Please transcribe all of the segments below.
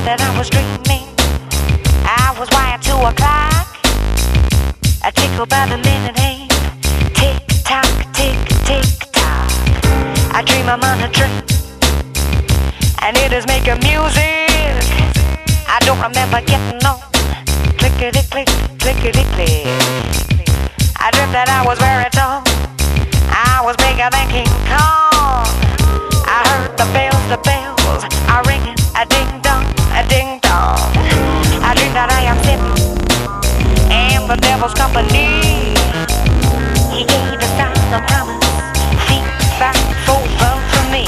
That I was dreaming, I was wired to a clock, a tickle by the minute hand, tick tock, tick tick tock. I dream I'm on a train, and it is making music. I don't remember getting on, clickety click, clickety click. I dreamt that I was very tall, I was bigger than King Kong. I heard the bells are ringing, a ding dong, a ding dong. I dream that I am sitting in the devil's company. He gave the sign of promise, feet back, full run for me.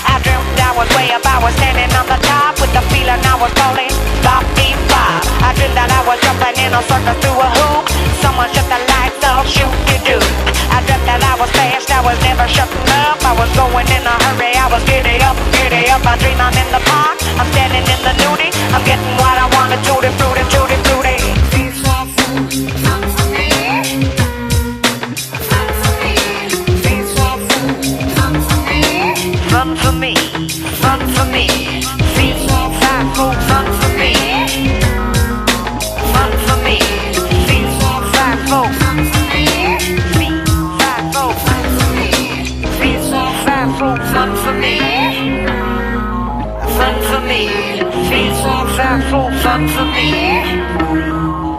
I dreamt I was way up, I was standing on the top with the feeling I was falling, bop, beep, bop. I dreamt that I was jumping in a circle through a hoop. Someone shut the lights off, shoot-de-doo. I dreamt that I was fast, I was never shutting up. I was going in a hurry, I was giddy up, giddy up. I dream I'm in the park, I'm standing in the nudie. I'm getting what I want, tutti frutti, tutti frutti. Fun for me, fun for me. Feet five food, fun for me. Fun for me. Feet five food. Feet five food. Feet five food, fun for me. Fun for me. Feet five food, fun for me.